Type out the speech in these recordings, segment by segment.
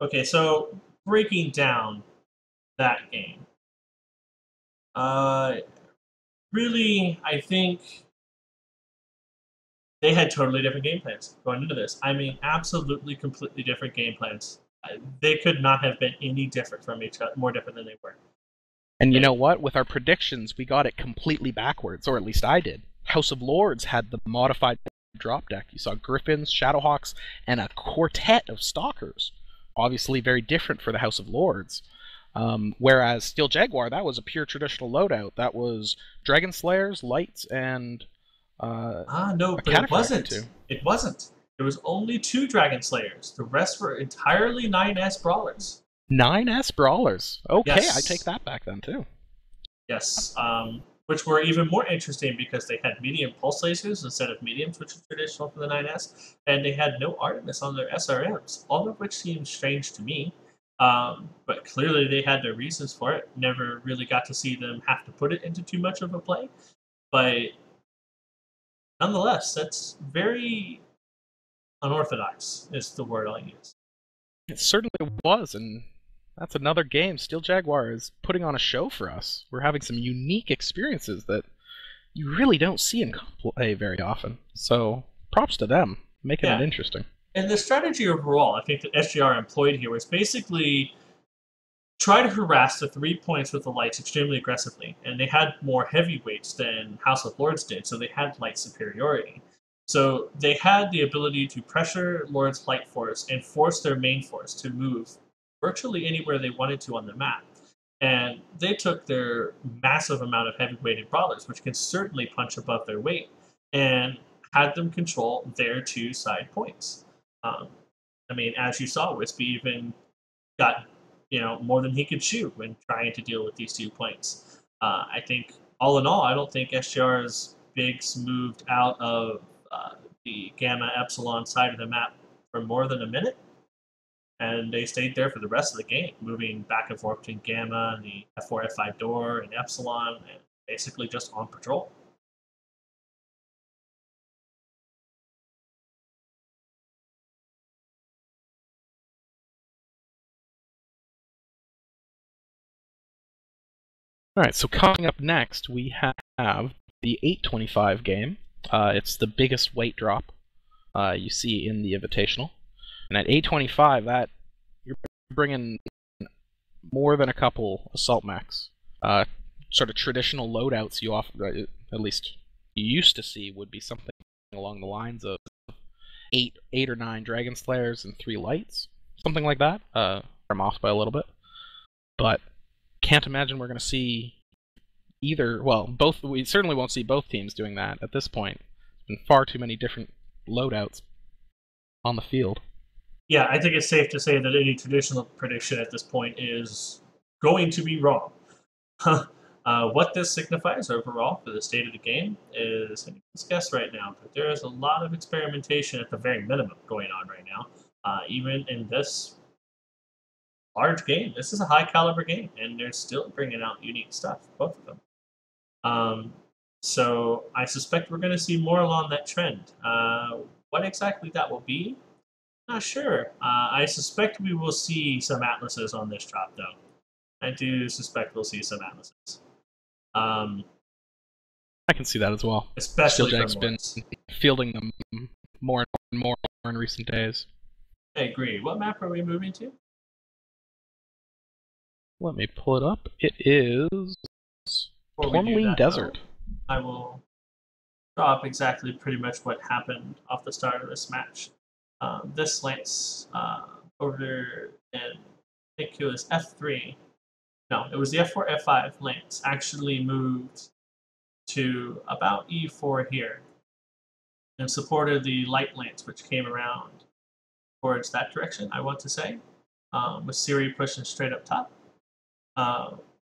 Okay, so breaking down that game, uh, really, I think they had totally different game plans going into this. I mean, absolutely, completely different game plans. They could not have been any different from each other, more different than they were. And you know They, what? With our predictions, we got it completely backwards, or at least I did. House of Lords had the modified drop deck. You saw Griffins, Shadowhawks, and a quartet of Stalkers. Obviously, very different for the House of Lords. Whereas Steel Jaguar, that was a pure traditional loadout. That was Dragon Slayers, Lights, and no, a but it Cataphract or wasn't. two. It wasn't. There was only two Dragon Slayers. The rest were entirely 9S brawlers. 9S Brawlers. Okay, I take Yes, that back then, too. yes. Which were even more interesting because they had medium pulse lasers instead of mediums, which is traditional for the 9S, and they had no Artemis on their SRMs, all of which seems strange to me. But clearly they had their reasons for it. Never really got to see them have to put it into too much of a play. But nonetheless, that's very unorthodox, is the word I'll use. It certainly was, and that's another game. Steel Jaguar is putting on a show for us. We're having some unique experiences that you really don't see in play very often. So props to them, making it Yeah. interesting. And the strategy overall, I think that SJR employed here was basically try to harass the 3 points with the lights extremely aggressively. And they had more heavyweights than House of Lords did, so they had light superiority. So they had the ability to pressure Lord's light force and force their main force to move virtually anywhere they wanted to on the map. And they took their massive amount of heavyweighted brawlers, which can certainly punch above their weight, and had them control their two side points. Um, I mean, as you saw, Wispy even got more than he could chew when trying to deal with these 2 points. I think all in all, I don't think SJR's bigs moved out of the Gamma Epsilon side of the map for more than a minute, and they stayed there for the rest of the game, moving back and forth between Gamma and the F4 F5 door and Epsilon, and basically just on patrol. All right, so coming up next, we have the 825 game. It's the biggest weight drop you see in the Invitational. And at 825, that you're bringing more than a couple assault mechs. Sort of traditional loadouts you often, at least you used to see, would be something along the lines of eight or nine Dragon Slayers and 3 lights, something like that. I'm off by a little bit, but can't imagine we're going to see either. Well, both. We certainly won't see both teams doing that at this point. There's been far too many different loadouts on the field. Yeah, I think it's safe to say that any traditional prediction at this point is going to be wrong. What this signifies overall for the state of the game is anyone's guess right now, but there is a lot of experimentation at the very minimum going on right now. Even in this large game, this is a high caliber game, and they're still bringing out unique stuff, both of them. Um, so I suspect we're going to see more along that trend. What exactly that will be, not sure. I suspect we will see some atlases on this drop, though. I do suspect we'll see some atlases. Um, I can see that as well. especially Steeljack's from been Lords. fielding them more and more in recent days. I agree. What map are we moving to? Let me pull it up. It is Before we do Tourmaline that, Desert. though, I will draw up exactly pretty much what happened off the start of this match. This Lance over in, I think it was F3. No, it was the F4, F5 Lance actually moved to about E4 here and supported the light lance, which came around towards that direction, I want to say, with Siri pushing straight up top.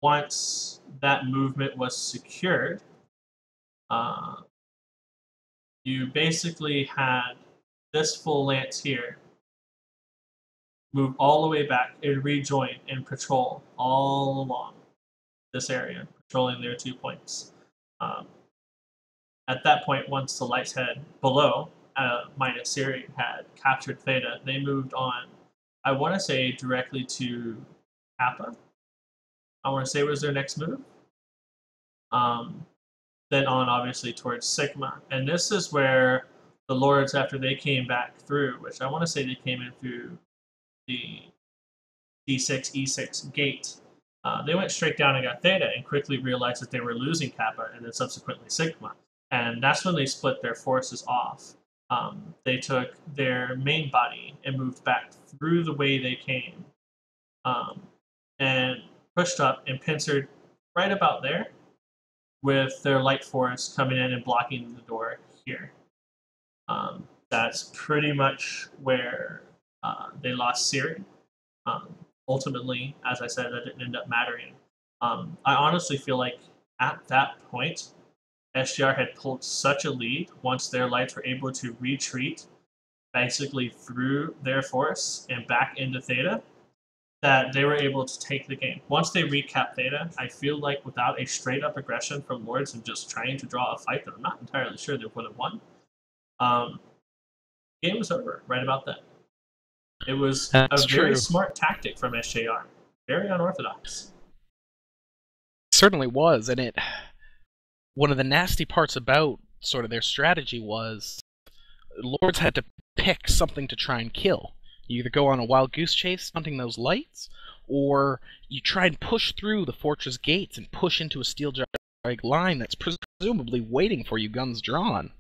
Once that movement was secured, uh, you basically had this full lance here move all the way back and rejoin and patrol all along this area, patrolling their 2 points. Um, at that point, once the lights head below, minus Siri had captured Theta, they moved on I want to say directly to Kappa. I want to say was their next move. Um, then on obviously towards Sigma, and this is where the Lords, after they came back through, which I want to say they came in through the D6 E6 gate. They went straight down and got Theta, and quickly realized that they were losing Kappa, and then subsequently Sigma, and that's when they split their forces off. They took their main body and moved back through the way they came, and pushed up and pincered right about there, with their light force coming in and blocking the door here. That's pretty much where they lost Siri. Ultimately, as I said, that didn't end up mattering. I honestly feel like at that point, SJR had pulled such a lead once their lights were able to retreat basically through their force and back into Theta, that they were able to take the game. Once they recap Theta, I feel like without a straight up aggression from Lords and just trying to draw a fight that I'm not entirely sure they would have won, game was over right about then. It was That's a very true. smart tactic from SJR. Very unorthodox. It certainly was, and one of the nasty parts about sort of their strategy was Lords had to pick something to try and kill. You either go on a wild goose chase hunting those lights, or you try and push through the fortress gates and push into a steel drag line that's presumably waiting for you, guns drawn.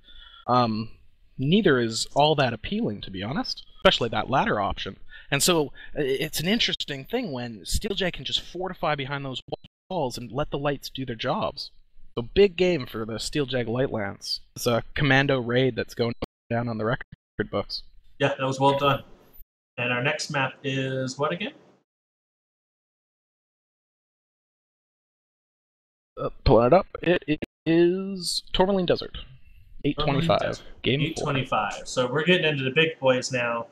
Neither is all that appealing, to be honest, especially that latter option. And so it's an interesting thing when Steeljack can just fortify behind those walls and let the lights do their jobs. So big game for the Steeljack Light Lance. It's a commando raid that's going down on the record books. Yeah, that was well done. And our next map is what again? Pulling it up. It is Tourmaline Desert. 825. Game 825. 4. So we're getting into the big boys now.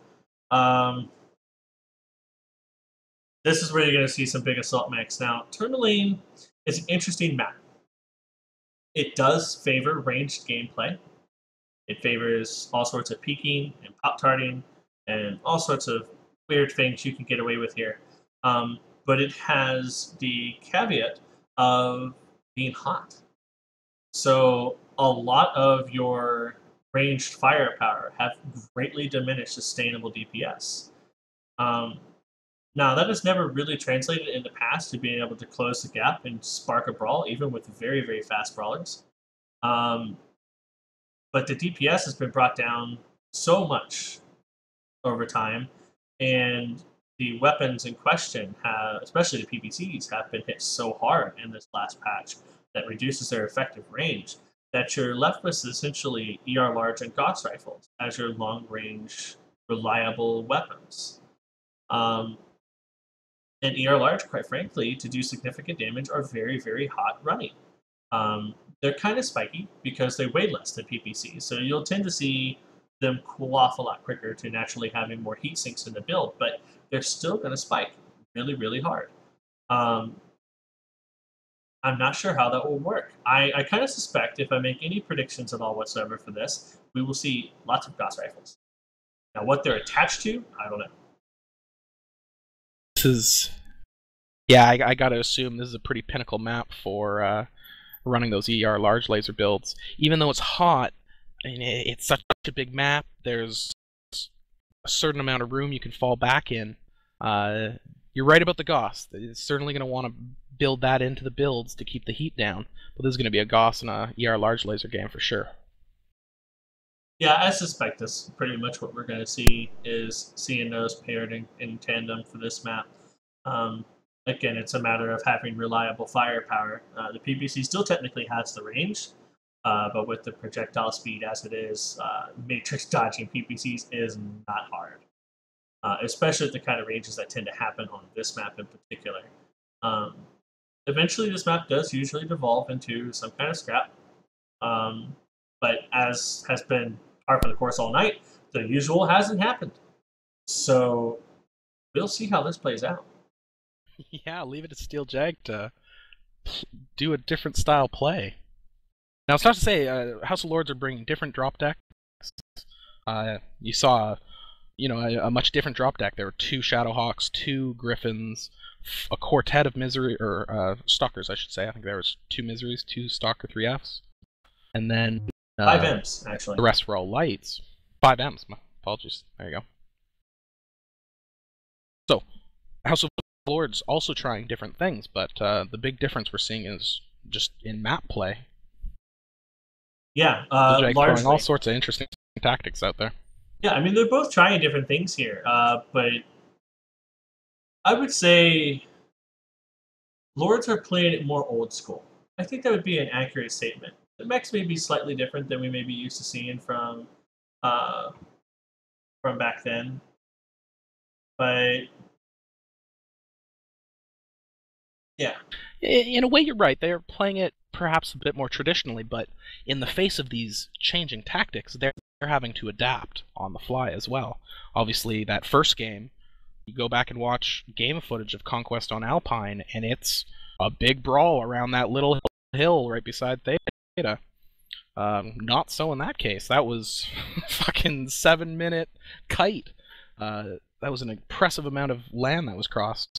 This is where you're going to see some big assault mechs. Now, Tourmaline is an interesting map. It does favor ranged gameplay. It favors all sorts of peeking and pop-tarting and all sorts of weird things you can get away with here. But it has the caveat of being hot. So a lot of your ranged firepower have greatly diminished sustainable DPS. Now, that has never really translated in the past to being able to close the gap and spark a brawl, even with very, very fast brawlers. But the DPS has been brought down so much over time, and the weapons in question, especially the PPCs, have been hit so hard in this last patch that reduces their effective range, that you're left with essentially ER large and Gauss rifles as your long-range, reliable weapons. And ER large, quite frankly, to do significant damage, are very, very hot running. They're kind of spiky because they weigh less than PPCs, so you'll tend to see them cool off a lot quicker to naturally having more heat sinks in the build, but they're still going to spike really, really hard. I'm not sure how that will work. I kind of suspect, if I make any predictions at all whatsoever for this, we will see lots of Gauss rifles. Now, what they're attached to, I don't know. This is... Yeah, I gotta assume this is a pretty pinnacle map for running those ER large laser builds. Even though it's hot, I mean, it's such a big map, there's a certain amount of room you can fall back in. You're right about the Gauss. It's certainly going to want to build that into the builds to keep the heat down. But this is going to be a Gauss and a ER large laser game for sure. Yeah, I suspect that's pretty much what we're going to see, is seeing those paired in tandem for this map. Again, it's a matter of having reliable firepower. The PPC still technically has the range, but with the projectile speed as it is, matrix dodging PPCs is not hard. Especially at the kind of ranges that tend to happen on this map in particular. Eventually, this map does usually devolve into some kind of scrap. But as has been par for the course all night, the usual hasn't happened. So we'll see how this plays out. Yeah, leave it to Steel Jag to do a different style play. Now, it's not to say House of Lords are bringing different drop decks. You saw a much different drop deck. There were 2 Shadowhawks, 2 Griffins, a quartet of Misery, or Stalkers, I should say. I think there was 2 Miseries, 2 Stalker, 3 Fs. And then 5 M's, actually. The rest were all lights. 5 M's, my apologies. There you go. So, House of Lords also trying different things, but the big difference we're seeing is just in map play. Yeah, largely. Throwing all largely. sorts of interesting tactics out there. Yeah, I mean, they're both trying different things here, but I would say Lords are playing it more old school. I think that would be an accurate statement. The mechs may be slightly different than we may be used to seeing from back then, but yeah. In a way, you're right. They're playing it perhaps a bit more traditionally, but in the face of these changing tactics, they're having to adapt on the fly as well. Obviously, that first game, you go back and watch game footage of Conquest on Alpine, and it's a big brawl around that little hill right beside Theta. Not so in that case. That was fucking 7-minute kite. That was an impressive amount of land that was crossed.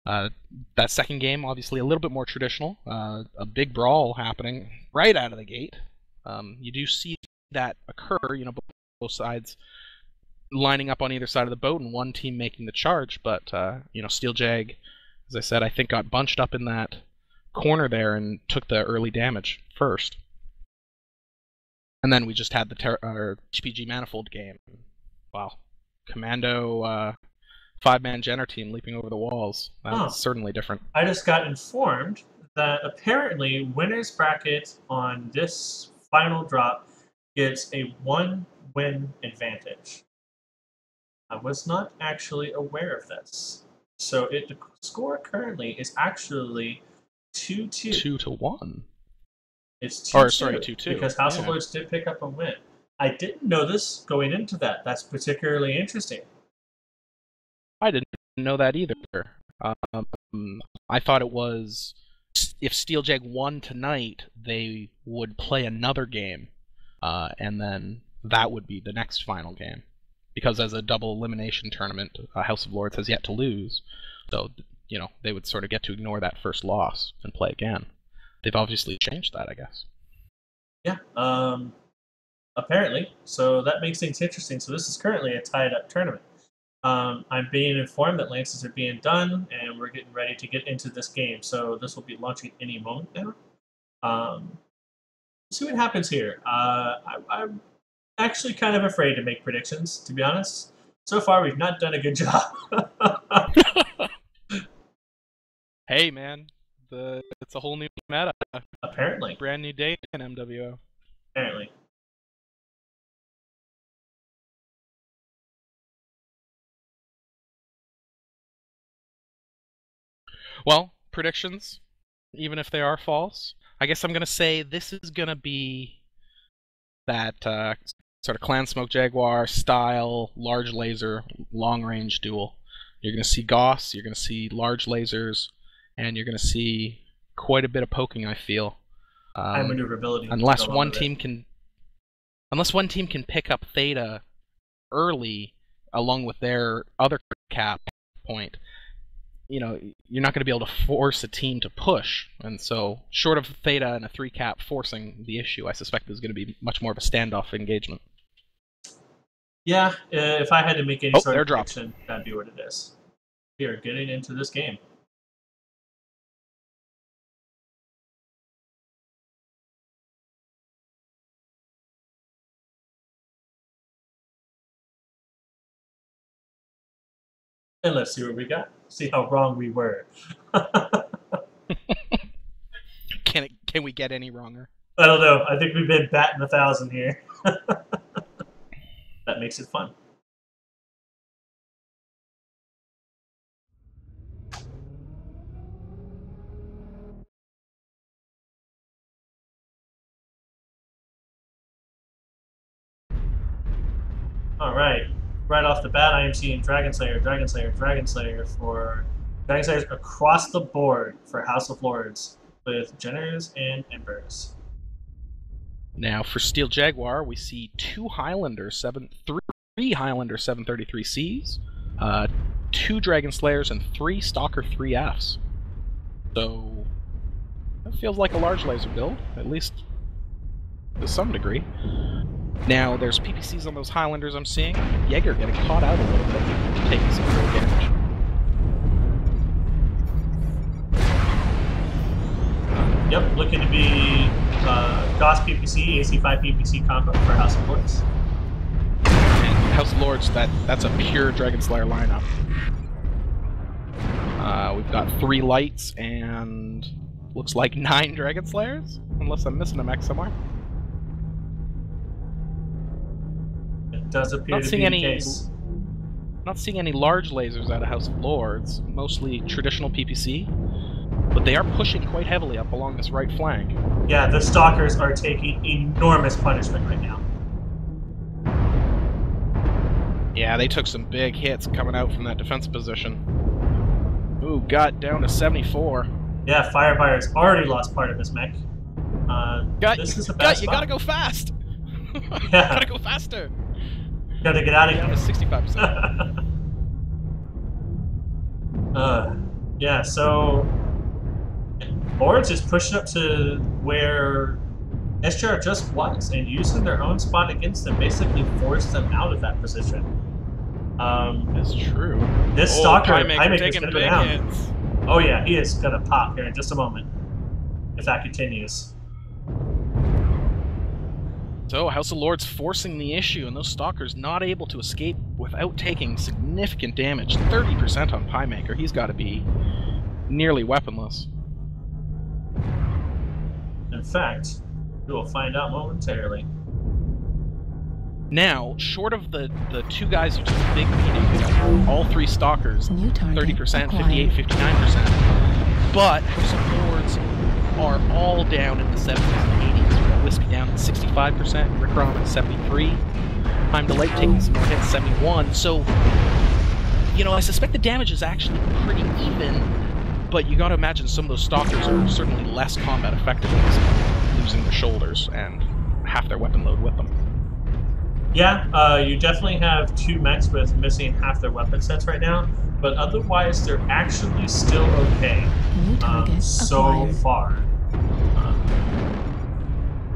That second game, obviously, a little bit more traditional. A big brawl happening right out of the gate. You do see that occur, both sides lining up on either side of the boat and one team making the charge, but, Steeljag, as I said, I think got bunched up in that corner there and took the early damage first. And then we just had the HPG Manifold game. Wow. Commando 5-man Jenner team leaping over the walls. That's certainly different. I just got informed that apparently winner's bracket on this final drop gets a 1-win advantage. I was not actually aware of this. So the score currently is actually 2-2. 2-1. It's 2-2. Or, sorry, 2-2. Because House of Lords did pick up a win. I didn't know this going into that. That's particularly interesting. I didn't know that either. I thought it was, if Steeljag won tonight, they would play another game, and then that would be the next final game. Because as a double elimination tournament, House of Lords has yet to lose, so they would sort of get to ignore that first loss and play again. They've obviously changed that, I guess. Yeah, apparently. So that makes things interesting. So this is currently a tied-up tournament. I'm being informed that lances are being done, and we're getting ready to get into this game. So this will be launching any moment now. See what happens here. I'm actually kind of afraid to make predictions, to be honest. So far, we've not done a good job. Hey, man. It's a whole new meta. Apparently. Brand new day in MWO. Apparently. Well, predictions, even if they are false, I guess I'm going to say this is going to be that sort of Clan Smoke Jaguar style, large laser, long-range duel. You're going to see Goss, you're going to see large lasers, and you're going to see quite a bit of poking, I feel. And maneuverability. Unless one team can pick up Theta early, along with their other cap point, you're not going to be able to force a team to push. And so, short of Theta and a 3-cap forcing the issue, I suspect there's going to be much more of a standoff engagement. Yeah, if I had to make any sort of prediction, that'd be what it is. We are getting into this game. And let's see what we got. See how wrong we were. Can we get any wronger? I don't know. I think we've been batting 1,000 here. That makes it fun. All right. Right off the bat, I am seeing Dragon Slayer, Dragon Slayer, Dragon Slayer for Dragon Slayers across the board for House of Lords with Jenners and Embers. Now for Steel Jaguar, we see 2 Highlanders, 3 3 Highlander 733Cs, 2 Dragon Slayers, and 3 Stalker 3Fs. So that feels like a large laser build, at least to some degree. Now, there's PPCs on those Highlanders I'm seeing. Jaeger getting caught out a little bit, taking some real damage. Yep, looking to be DOS PPC, AC5 PPC combo for House of Lords. And House of Lords, that's a pure Dragon Slayer lineup. We've got 3 lights and looks like 9 Dragon Slayers, unless I'm missing a mech somewhere. It does appear to be the case. Not seeing any large lasers out of House of Lords, mostly traditional PPC, but they are pushing quite heavily up along this right flank. Yeah, the Stalkers are taking enormous punishment right now. Yeah, they took some big hits coming out from that defensive position. Ooh, got down to 74. Yeah, Firefire's already lost part of his mech. This is a bad spot. You gotta go fast! Yeah. Gotta go faster! Gotta get out of here. Down to 65%. Yeah, so Lords is pushing up to where SJR just was, and using their own spot against them basically forced them out of that position. That's true. This Stalker, Pymaker's taking gonna big go down. hits. Oh yeah, he is gonna pop here in just a moment, if that continues. So, House of Lords forcing the issue, and those Stalkers not able to escape without taking significant damage. 30% on Pymaker. He's got to be nearly weaponless. In fact, we will find out momentarily. Now, short of the 2 guys who took the big beating, all 3 Stalkers, 30%, 58%, 59%. But House of Lords are all down in the 70s and 80s. Whiskey down at 65%, Rick Rom at 73%, Time Delay taking some more hits, 71%. So, you know, I suspect the damage is actually pretty even, but you gotta imagine some of those Stalkers are certainly less combat effective because of losing their shoulders and half their weapon load with them. Yeah, you definitely have 2 mechs with missing half their weapon sets right now, but otherwise they're actually still okay so far.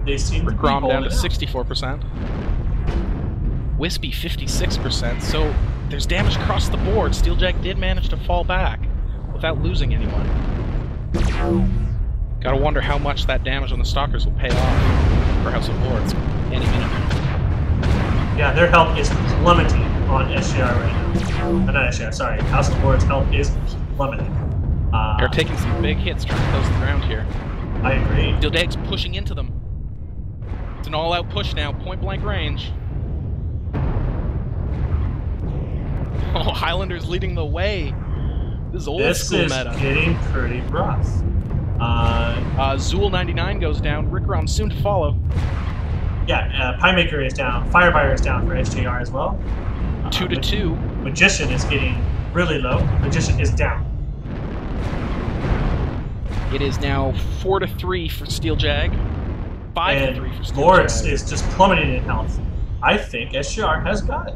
They seem to be Grom down to holding out. 64%. Wispy 56%, so there's damage across the board. Steeljack did manage to fall back without losing anyone. Gotta wonder how much that damage on the Stalkers will pay off for House of Lords any minute. Yeah, their health is plummeting on SJR right now. Not SJR, sorry. House of Lords' health is plummeting. They're taking some big hits trying to close the ground here. I agree. Steeljack's pushing into them. It's an all-out push now, point-blank range. Oh, Highlander's leading the way. This is old school meta. This is getting pretty rough. Zool 99 goes down. Rick Rom soon to follow. Yeah, Pymaker is down. Firefire is down for SJR as well. 2 to 2. Magician is getting really low. Magician is down. It is now 4 to 3 for Steeljag. 5 to 3 for Steeljag. Lords is just plummeting in health. I think SJR has got it.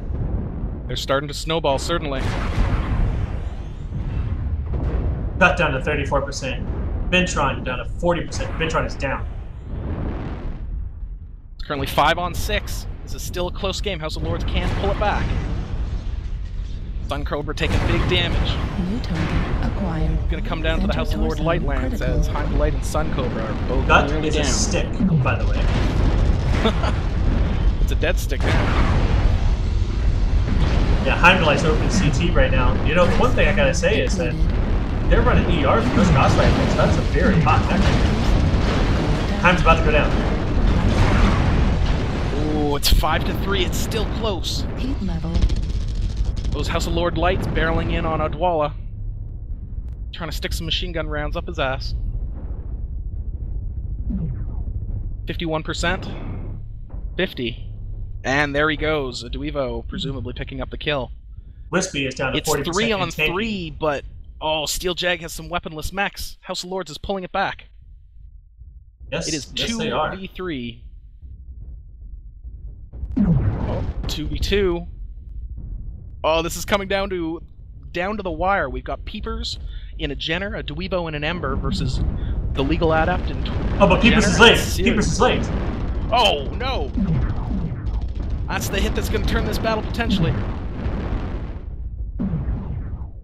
They're starting to snowball, certainly. Cut down to 34%. Ventron down to 40%. Ventron is down. It's currently 5 on 6. This is still a close game. House of Lords can pull it back. Sun Cobra taking big damage. New target acquired. It's going to come down to the House of Lord Lightlands as Heimdall Light and Sun Cobra are both Gut nearly is down. a stick, by the way. It's a dead stick now. Yeah, Heimdall Light's open CT right now. You know, the one thing I gotta say is that they're running ER for those Gauss rifles. That's a very hot mech. Time's about to go down. Oh, it's 5 to 3. It's still close. Heat level. Those House of Lord Lights barreling in on Odwalla. Trying to stick some machine gun rounds up his ass. 51%. 50. And there he goes. A Duevo presumably picking up the kill. Wispy is down to 40%. It's 3 on and tanking. 3, but oh, Steeljag has some weaponless mechs. House of Lords is pulling it back. Yes, It is yes, they are. 2v3. Oh, 2v2. Oh, this is coming down to the wire. We've got Peepers in a Jenner, a Dweebo in an Ember versus the Legal Adept and Oh, but Peepers is late. Jenner. Peepers is late. Oh, no! That's the hit that's going to turn this battle potentially.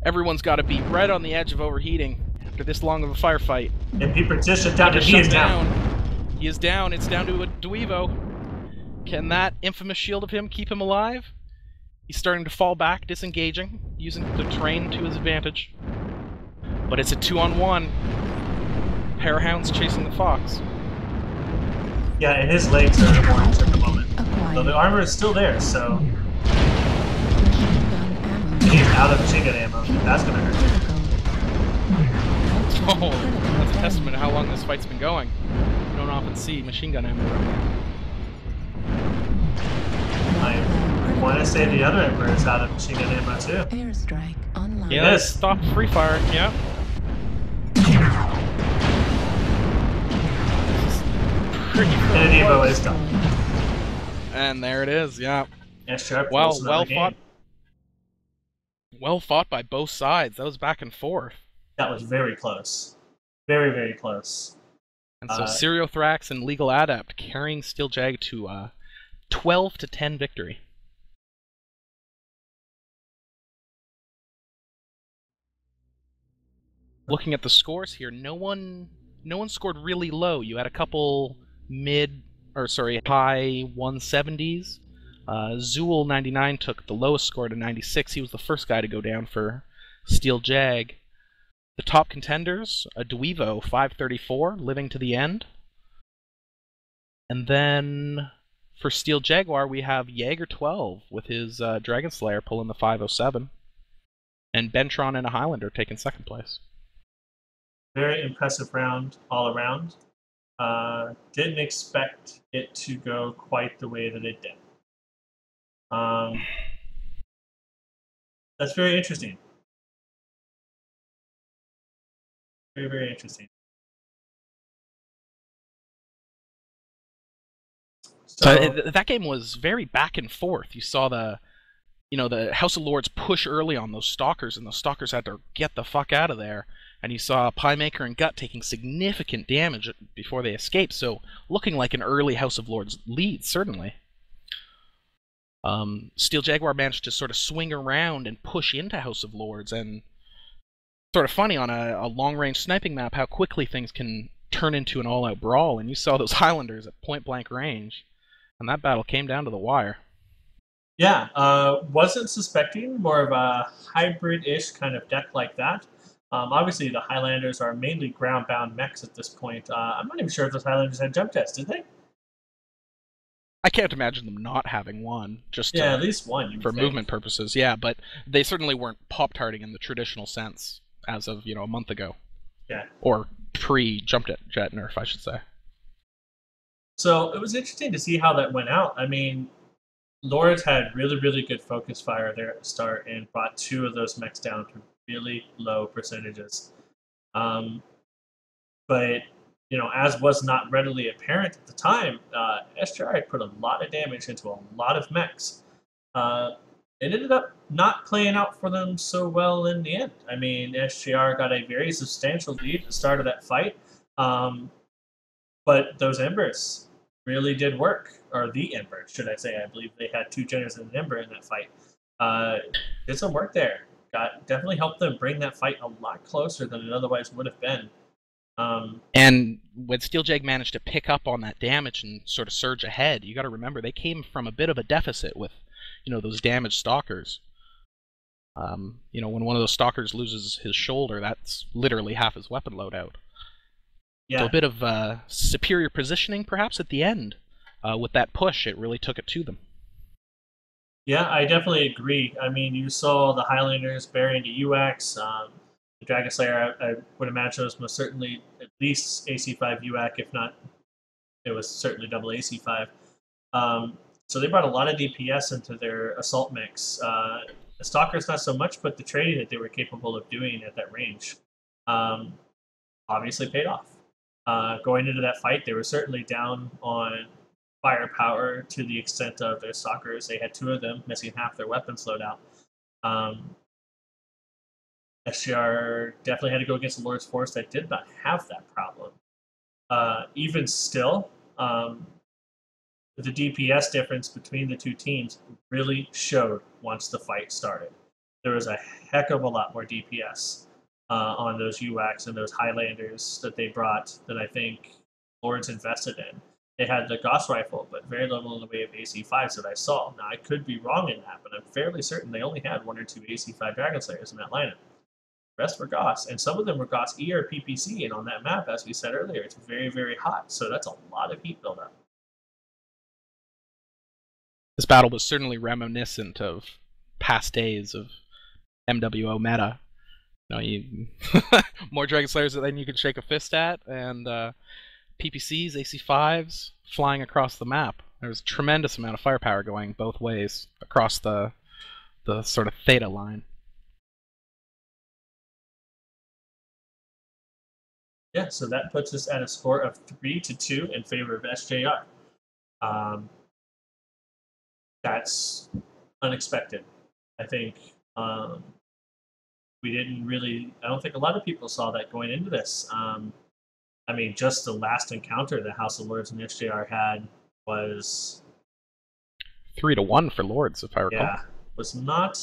Everyone's got to be right on the edge of overheating after this long of a firefight. And Peepers just shut down, and he is down. He is down. It's down to a Dweebo. Can that infamous shield of him keep him alive? He's starting to fall back, disengaging, using the terrain to his advantage. But it's a 2-on-1. Parahounds chasing the fox. Yeah, and his legs are orange at the moment. So the armor is still there, so... He's out of machine gun ammo. That's gonna hurt. Oh, that's a testament to how long this fight's been going. You don't often see machine gun ammo around here. I want to say the other Emperor is out of machine gun ammo too. Airstrike online. Yeah, let's stop free fire. Yeah. And Evo is done. And there it is. Yeah. SJR Well well fought. Well fought by both sides. That was back and forth. That was very close. Very, very close. And so Seriothrax and Legal Adept carrying Steeljag to 12-10 victory. Looking at the scores here, no one scored really low. You had a couple high 170s. Zool 99 took the lowest score to 96. He was the first guy to go down for Steeljag. The top contenders, a Dweebo 534, living to the end. And then for Steel Jaguar, we have Jaeger 12 with his Dragon Slayer pulling the 507. And Bentron and a Highlander taking second place. Very impressive round all around. Didn't expect it to go quite the way that it did. That's very interesting. Very, very interesting. So that game was very back and forth. You saw the House of Lords push early on those Stalkers, and those Stalkers had to get the fuck out of there. And you saw Piemaker and Gut taking significant damage before they escaped, so looking like an early House of Lords lead, certainly. Steel Jaguar managed to sort of swing around and push into House of Lords, and sort of funny on a long-range sniping map how quickly things can turn into an all-out brawl, and you saw those Highlanders at point-blank range, and that battle came down to the wire. Yeah, wasn't suspecting more of a hybrid-ish kind of deck like that. Obviously, the Highlanders are mainly ground-bound mechs at this point. I'm not even sure if those Highlanders had jump tests, did they? I can't imagine them not having one, just at least one for movement purposes. Yeah, but they certainly weren't pop-tarting in the traditional sense as of a month ago. Yeah, or pre-jump jet nerf, I should say. So it was interesting to see how that went out. I mean, Lords had really, really good focus fire there at the start and brought two of those mechs down to really low percentages. But as was not readily apparent at the time, SJR had put a lot of damage into a lot of mechs. It ended up not playing out for them so well in the end. I mean, SJR got a very substantial lead at the start of that fight, but those Embers really did work, or the Ember, should I say. I believe they had two Jenners and an Ember in that fight. Did some work there. Definitely helped them bring that fight a lot closer than it otherwise would have been. And when Steeljag managed to pick up on that damage and sort of surge ahead, you got to remember they came from a bit of a deficit with, those damaged Stalkers. When one of those Stalkers loses his shoulder, that's literally half his weapon loadout. Yeah. So a bit of superior positioning, perhaps, at the end. With that push, it really took it to them. Yeah, I definitely agree. I mean, you saw the Highlanders burying the UX. The Dragon Slayer, I would imagine, was most certainly at least AC5 UAC, if not, it was certainly double AC5. So they brought a lot of DPS into their assault mix. The Stalkers not so much, but the trading that they were capable of doing at that range obviously paid off. Going into that fight, they were certainly down on firepower to the extent of their Stalkers. They had two of them missing half their weapons loadout. SJR definitely had to go against the Lord's Force that did not have that problem. Even still, the DPS difference between the two teams really showed once the fight started. There was a heck of a lot more DPS on those UACs and those Highlanders that they brought that I think Lords invested in. They had the Gauss rifle, but very little in the way of AC5s that I saw. Now, I could be wrong in that, but I'm fairly certain they only had 1 or 2 AC5 Dragon Slayers in that lineup. The rest were Gauss, and some of them were Gauss E or PPC, and on that map, as we said earlier, it's very, very hot, so that's a lot of heat buildup. This battle was certainly reminiscent of past days of MWO meta. You more Dragon Slayers than you could shake a fist at, and PPCs, AC5s flying across the map. There was a tremendous amount of firepower going both ways across the sort of theta line. Yeah, so that puts us at a score of 3-2 in favor of SJR. That's unexpected. I think we didn't really. I don't think a lot of people saw that going into this. I mean, just the last encounter the House of Lords and SJR had was 3-1 for Lords, if I recall. Yeah, was not.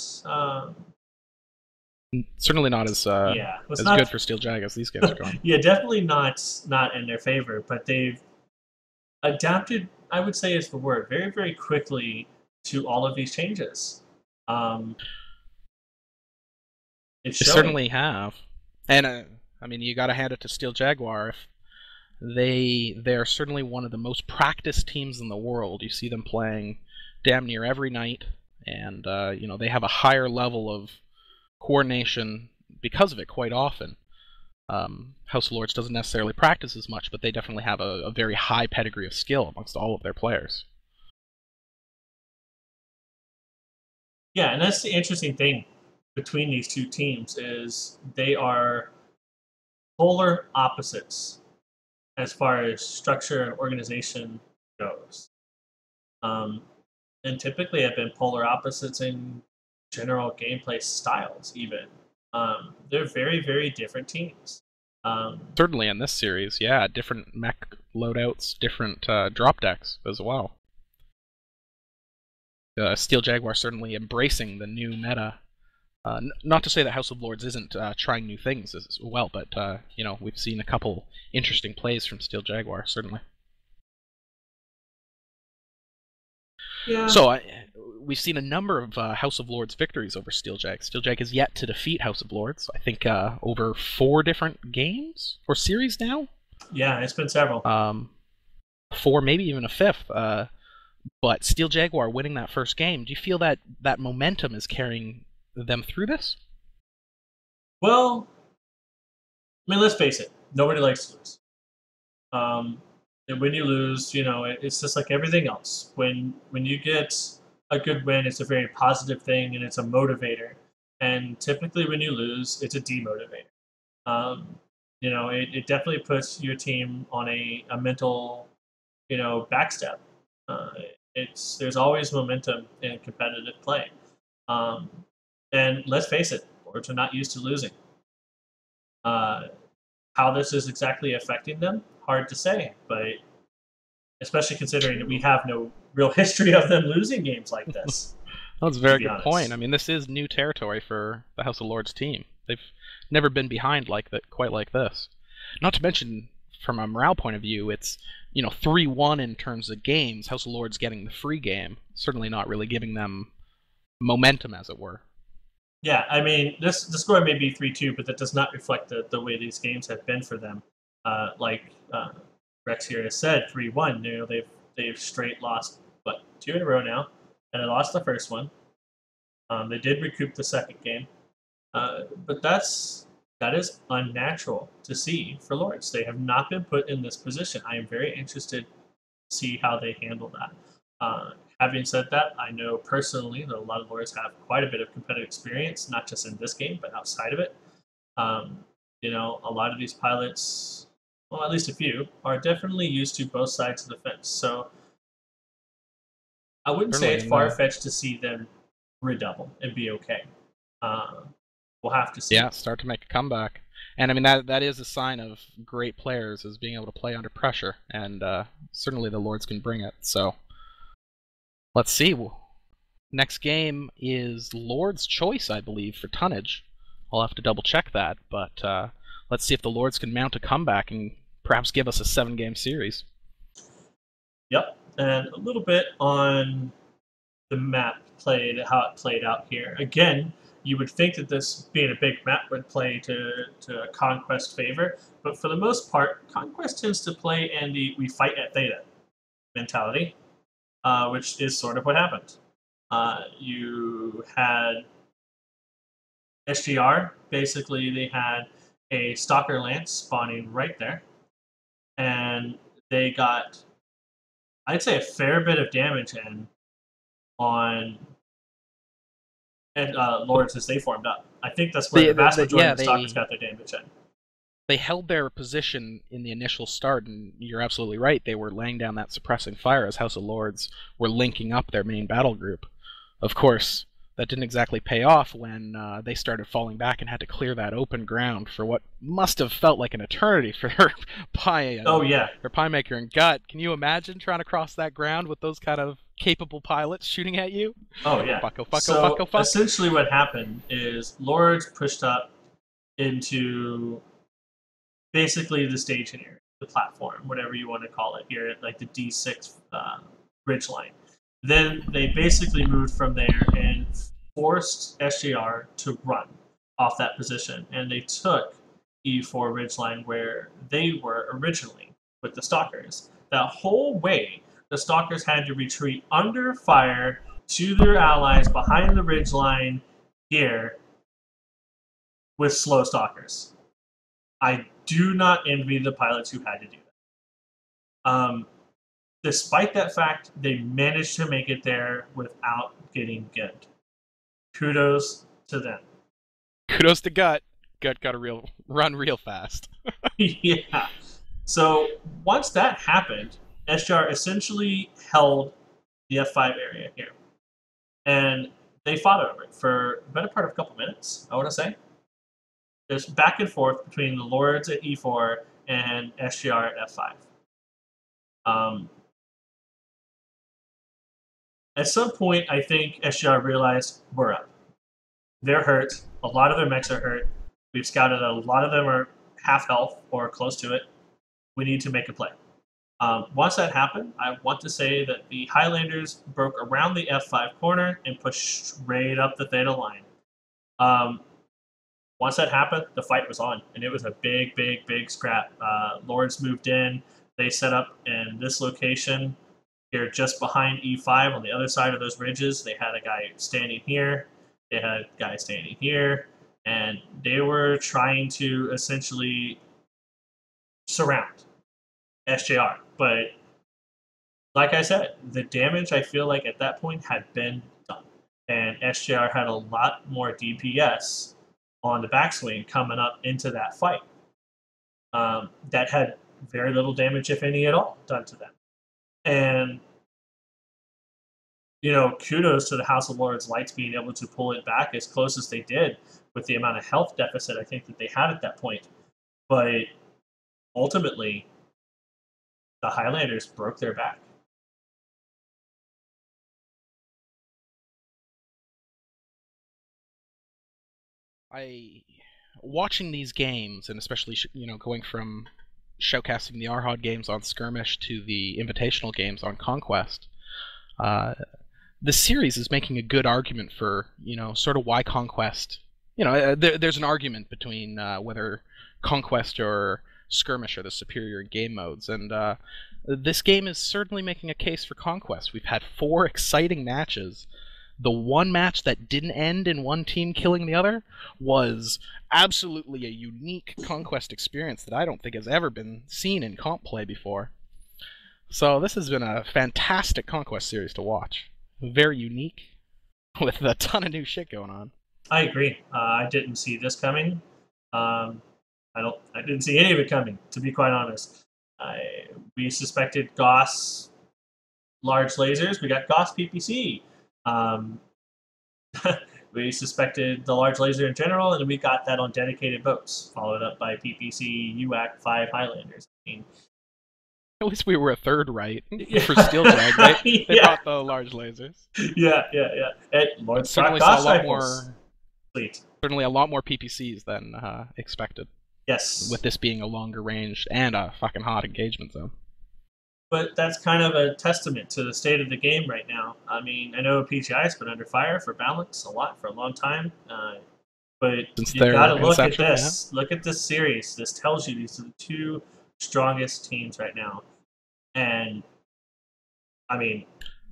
Certainly not as good for Steel Jag as these games are going. Yeah, definitely not in their favor, but they've adapted, I would say is the word, very, very quickly to all of these changes. They certainly have. And, I mean, you got to hand it to Steel Jaguar. They're certainly one of the most practiced teams in the world. You see them playing damn near every night, and, they have a higher level of coordination because of it quite often. House of Lords doesn't necessarily practice as much, but they definitely have a very high pedigree of skill amongst all of their players. Yeah, and that's the interesting thing between these two teams is they are polar opposites as far as structure and organization goes. And typically have been polar opposites in general gameplay styles even. They're very, very different teams. Certainly in this series, yeah, different mech loadouts, different drop decks as well. Steel Jaguar certainly embracing the new meta. Not to say that House of Lords isn't trying new things as well, but we've seen a couple interesting plays from Steel Jaguar, certainly. Yeah. So we've seen a number of House of Lords victories over Steel Jag. Steel Jag is yet to defeat House of Lords. I think over 4 different games or series now. Yeah, it's been several. 4, maybe even a 5th. But Steel Jaguar winning that first game, do you feel that momentum is carrying them through this? Well, I mean, let's face it. Nobody likes to lose. And when you lose, it's just like everything else. When you get a good win, it's a very positive thing and it's a motivator. And typically when you lose, it's a demotivator. It definitely puts your team on a mental, backstep. There's always momentum in competitive play. And let's face it, Lords are not used to losing. How this is exactly affecting them, hard to say, but especially considering that we have no real history of them losing games like this. That's a very good point. I mean, this is new territory for the House of Lords team. They've never been behind quite like this. Not to mention, from a morale point of view, it's 3-1 in terms of games. House of Lords getting the free game, certainly not really giving them momentum, as it were. Yeah, I mean, the score may be 3-2, but that does not reflect the way these games have been for them. Rex here has said, 3-1. They've straight lost 2 in a row now, and they lost the first one. They did recoup the second game, but that is unnatural to see for Lords. They have not been put in this position. I am very interested to see how they handle that. Having said that, I know personally that a lot of Lords have quite a bit of competitive experience, not just in this game, but outside of it. A lot of these pilots, well, at least a few, are definitely used to both sides of the fence. So I wouldn't say it's far-fetched to see them redouble and be okay. We'll have to see. Yeah, start to make a comeback. And I mean that is a sign of great players, is being able to play under pressure, and certainly the Lords can bring it. So let's see. Next game is Lord's Choice, I believe, for tonnage. I'll have to double check that, but let's see if the Lords can mount a comeback and perhaps give us a 7-game series. Yep, and a little bit on the map how it played out here. Again, you would think that this being a big map would play to Conquest favor, but for the most part, Conquest tends to play in the we fight at Theta mentality, which is sort of what happened. You had SJR, basically they had a Stalker Lance spawning right there, and they got, I'd say, a fair bit of damage in on Lords as they formed up. I think that's where the vast majority of the Stalkers got their damage in. They held their position in the initial start, and you're absolutely right. They were laying down that suppressing fire as House of Lords were linking up their main battle group. Of course, that didn't exactly pay off when they started falling back and had to clear that open ground for what must have felt like an eternity for their pie. Their pie maker and gut. Can you imagine trying to cross that ground with those kind of capable pilots shooting at you? Oh yeah. Fucko. Essentially, what happened is Lords pushed up into basically the staging area, the platform, whatever you want to call it here, like the D6 bridge line. Then they basically moved from there and forced SJR to run off that position. And they took E4 ridgeline where they were originally with the Stalkers. That whole way, the Stalkers had to retreat under fire to their allies behind the ridgeline here with slow Stalkers. I do not envy the pilots who had to do that. Despite that fact, they managed to make it there without getting good. Kudos to them. Kudos to Gut. Gut got to run real fast. Yeah. So once that happened, SJR essentially held the F5 area here. And they fought over it for the better part of a couple minutes, I want to say. There's back and forth between the Lords at E4 and SJR at F5. At some point, I think SJR realized we're up. They're hurt. A lot of their mechs are hurt. We've scouted a lot of them are half health or close to it. We need to make a play. Once that happened, I want to say that the Highlanders broke around the F5 corner and pushed straight up the Theta line. Once that happened, the fight was on, and it was a big scrap. Lords moved in. They set up in this location here just behind E5 on the other side of those ridges. They had a guy standing here. They had a guy standing here. And they were trying to essentially surround SJR. But like I said, the damage I feel like at that point had been done. And SJR had a lot more DPS on the backswing coming up into that fight. That had very little damage, if any at all, done to them. And, you know, kudos to the House of Lords Lights being able to pull it back as close as they did with the amount of health deficit I think that they had at that point. But ultimately, the Highlanders broke their back. Watching these games, and especially going from showcasing the RHOD games on Skirmish to the Invitational games on Conquest, the series is making a good argument for sort of why Conquest. There's an argument between whether Conquest or Skirmish are the superior game modes, and this game is certainly making a case for Conquest. We've had 4 exciting matches. The one match that didn't end in one team killing the other was absolutely a unique Conquest experience that I don't think has ever been seen in comp play before. So this has been a fantastic Conquest series to watch. Very unique, with a ton of new shit going on. I agree. I didn't see this coming. I didn't see any of it coming, to be quite honest. We suspected Gauss large lasers. We got Gauss PPC. We suspected the large laser in general, and we got that on dedicated boats, followed up by PPC, UAC, 5 Highlanders. I mean, At least we were a third right yeah. for Steel Drag. They Yeah. brought the large lasers. Yeah. And But Lord certainly Scott saw a Goss lot rifles. more. Fleet. Certainly a lot more PPCs than expected. Yes. With this being a longer range and a fucking hot engagement zone. But that's kind of a testament to the state of the game right now. I mean, I know PGI has been under fire for balance a lot for a long time, but Since you their got to look at inception, this. Look at this series. This tells you these are the 2 strongest teams right now. And, I mean,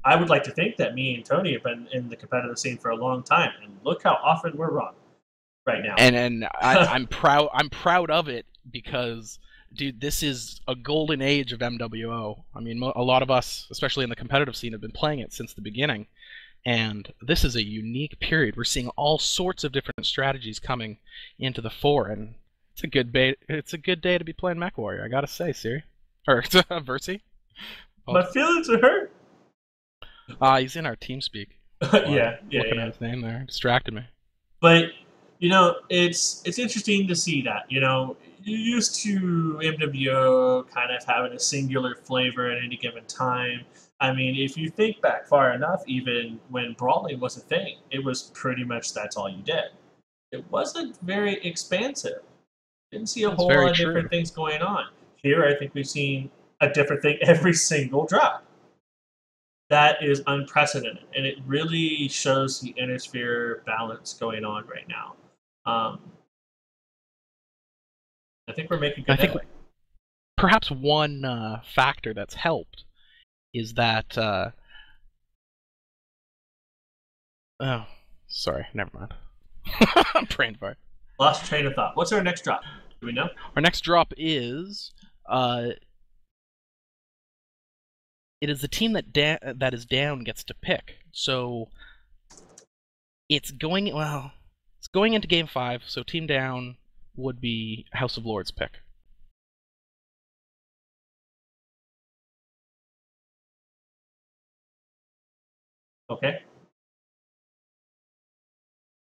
I would like to think that me and Tony have been in the competitive scene for a long time, and look how often we're wrong right now. And I'm proud. I'm proud of it because, dude, this is a golden age of MWO. I mean, a lot of us, especially in the competitive scene, have been playing it since the beginning, and this is a unique period. We're seeing all sorts of different strategies coming into the fore, and it's a good day to be playing MechWarrior. I gotta say, Siri or Versi. My feelings are hurt. He's in our TeamSpeak. Looking at his name there, distracted me. But it's interesting to see that. You're used to MWO kind of having a singular flavor at any given time. I mean, if you think back far enough, even when brawling was a thing, it was pretty much that's all you did. It wasn't very expansive. Didn't see a whole lot of different things going on. Here, I think we've seen a different thing every single drop. That is unprecedented, and it really shows the Innersphere balance going on right now. I think we're making good headway. Perhaps one factor that's helped is that. Oh, sorry, never mind. I'm praying for it. Lost train of thought. What's our next drop? Do we know? Our next drop is. It is the team that is down gets to pick. So it's going into Game 5, so team down would be House of Lords pick. Okay.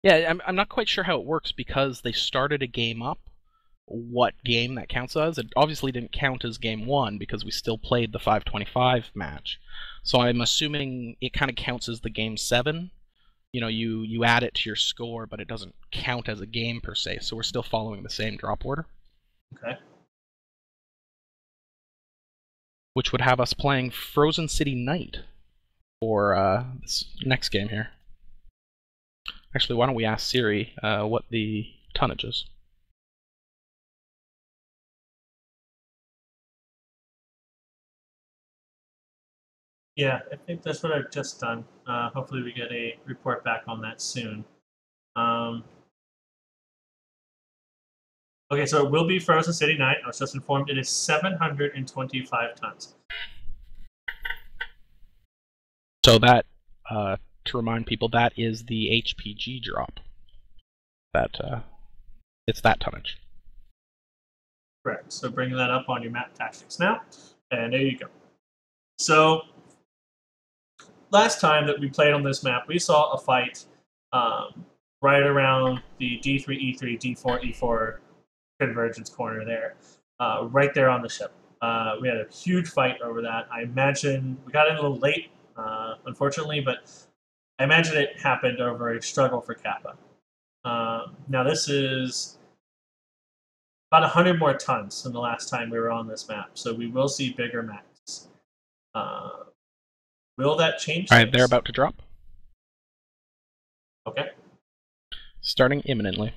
Yeah, I'm not quite sure how it works because they started a game up. What game that counts as? It obviously didn't count as game 1 because we still played the 525 match. So I'm assuming it kind of counts as the game 7. You add it to your score, but it doesn't count as a game per se. So we're still following the same drop order. Okay. Which would have us playing Frozen City Knight for this next game here. Actually, why don't we ask Siri what the tonnage is? Yeah, I think that's what I've just done. Hopefully we get a report back on that soon. Okay, so it will be Frozen City Knight. I was just informed it is 725 tons. So that, to remind people, that is the HPG drop. It's that tonnage. Correct. So bringing that up on your map tactics now, and there you go. So last time that we played on this map, we saw a fight right around the D3, E3, D4, E4 convergence corner there, right there on the ship. We had a huge fight over that. I imagine we got in a little late, unfortunately, but I imagine it happened over a struggle for Kappa. Now this is about 100 more tons than the last time we were on this map, so we will see bigger maps. Will that change? All right, they're about to drop. Okay. Starting imminently.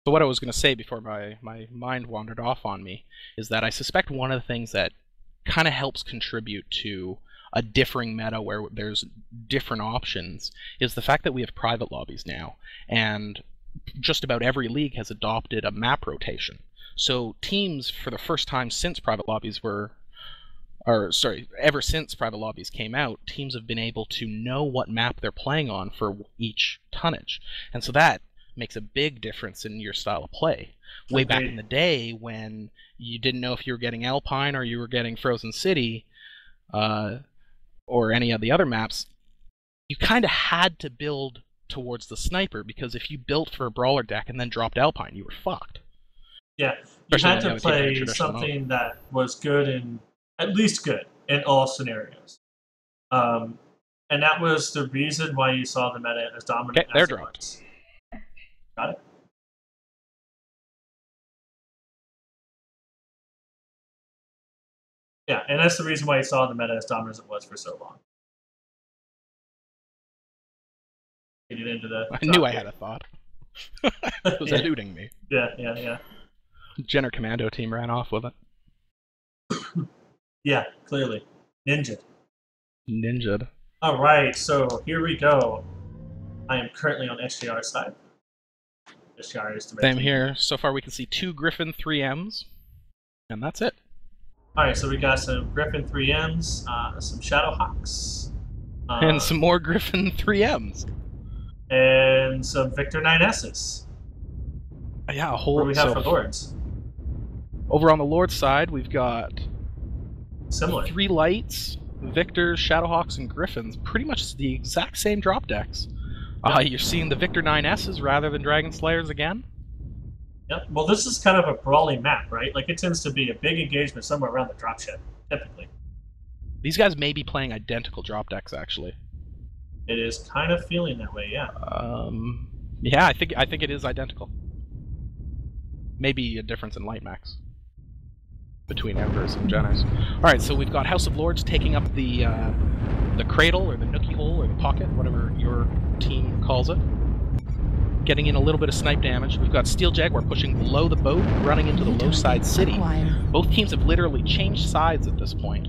So what I was going to say before my mind wandered off on me is that I suspect one of the things that kind of helps contribute to a differing meta where there's different options is the fact that we have private lobbies now, and just about every league has adopted a map rotation. So teams, for the first time since private lobbies ever since private lobbies came out, teams have been able to know what map they're playing on for each tonnage. And so that makes a big difference in your style of play. Way back in the day when you didn't know if you were getting Alpine or you were getting Frozen City, or any of the other maps, you kind of had to build towards the sniper, because if you built for a brawler deck and then dropped Alpine, you were fucked. Yeah, you Especially had when to you have a team in play traditional something that was good in, at least good, in all scenarios. And that was the reason why you saw the meta as dominant Okay, they're as it dropped. was. Got it? Yeah, and that's the reason why you saw the meta as dominant as it was for so long. Get into the I knew I had a thought. It was Yeah. eluding me. Yeah. Jenner Commando team ran off with it. Yeah, clearly. Ninja'd. Alright, so here we go. I am currently on SJR side. SJR is the red Same team. here. So far we can see 2 Griffin 3Ms, and that's it. Alright, so we got some Griffin 3Ms, some Shadowhawks, And some more Griffin 3Ms. and some Victor 9Ss. Yeah, a What whole... do we have for Lords? Over on the Lord side, we've got Similar. 3 Lights, Victors, Shadowhawks, and Griffins. Pretty much the exact same drop decks. You're seeing the Victor 9Ss rather than Dragon Slayers again. Yep. Well, this is kind of a brawling map, right? Like, it tends to be a big engagement somewhere around the dropship, typically. These guys may be playing identical drop decks, actually. It is kind of feeling that way, yeah. Yeah, I think it is identical. Maybe a difference in light max between Emperors and Jenners. Alright, so we've got House of Lords taking up the cradle, or the nookie hole, or the pocket, whatever your team calls it. Getting in a little bit of snipe damage. We've got Steel Jaguar pushing below the boat, running into the low side city. Both teams have literally changed sides at this point.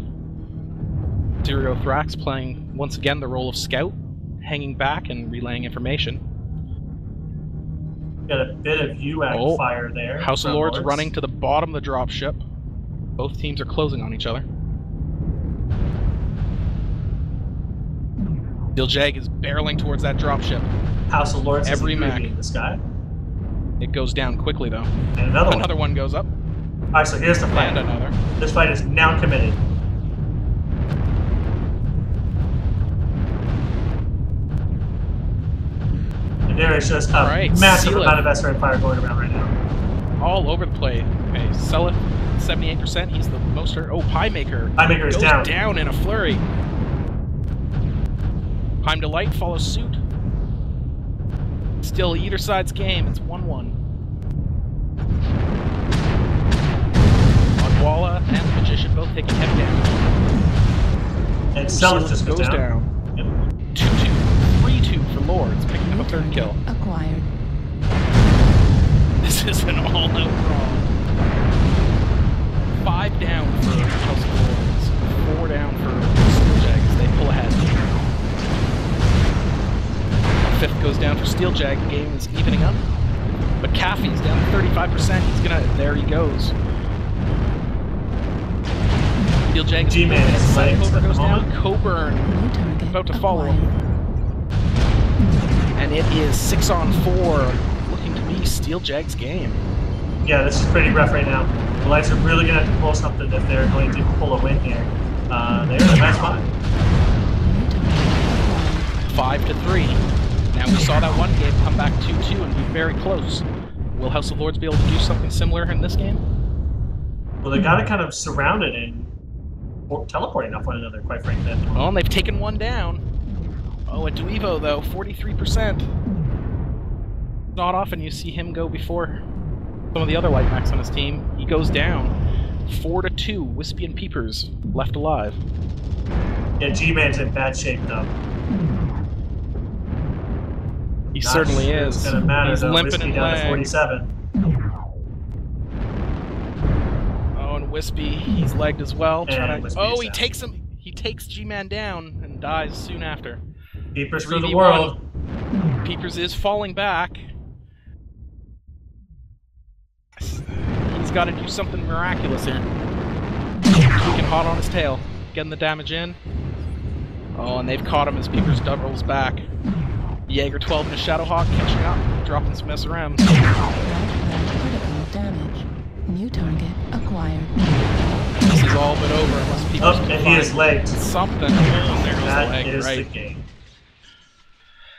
Zero Thrax playing, once again, the role of scout, hanging back and relaying information. Got a bit of UAG fire there. House of Lords running to the bottom of the dropship. Both teams are closing on each other. Steel Jag is barreling towards that dropship. House of Lords Every is Mac. in the sky. It goes down quickly, though. And another one goes up. Alright, so here's the fight. And another. This fight is now committed. And there is just a massive amount of SRM fire going around right now. All over the place. Okay, Selith, 78%. He's the most hurt. Oh, Piemaker. Piemaker is goes down in a flurry. Time to Light follows suit. Still either side's game. It's 1-1. Walla and the Magician both taking heavy damage. And Selith just goes down. Yep. 2-2. 3-2 for Lords, picking up a third kill. Acquired. This is an all-out brawl. 5 down for House of Lords. 4 down for Steel Jag as they pull ahead. 5th goes down for Steel Jag. The game is evening up. But Caffey's down to 35%. He's gonna... There he goes. Steel Jag is G-Man is Coburn goes down. Coburn about to follow him. And it is 6-on-4. Looking to be Steel Jag's game. Yeah, this is pretty rough right now. The Lights are really going to have to pull something if they're going to pull a win here. They're in a bad spot. 5-3. Now we saw that one game come back 2-2 and be very close. Will House of Lords be able to do something similar in this game? Well, they got it kind of surrounded and teleporting off one another, quite frankly. Oh, and they've taken one down. Oh, a Duevo, though, 43%. Not often you see him go before some of the other light max on his team. He goes down. 4-2. Wispy and Peepers left alive. Yeah, G-Man's in bad shape, though. He certainly is. It's gonna matter, He's though. limping Wispy and down to lag. 47. Oh, and Wispy, he's legged as well. And Wispy oh, is he down. takes him. He takes G-Man down and dies soon after. Peepers for the 3v1. world. Peepers is falling back. He's got to do something miraculous here. Tweaking hot on his tail, getting the damage in. Oh, and they've caught him as Peepers doubles back. Jaeger 12 and a Shadowhawk catching up, dropping some SRMs. Critical damage. New target acquired. this is all but over unless people and he is legged. something. And there goes the That leg, is right. the game.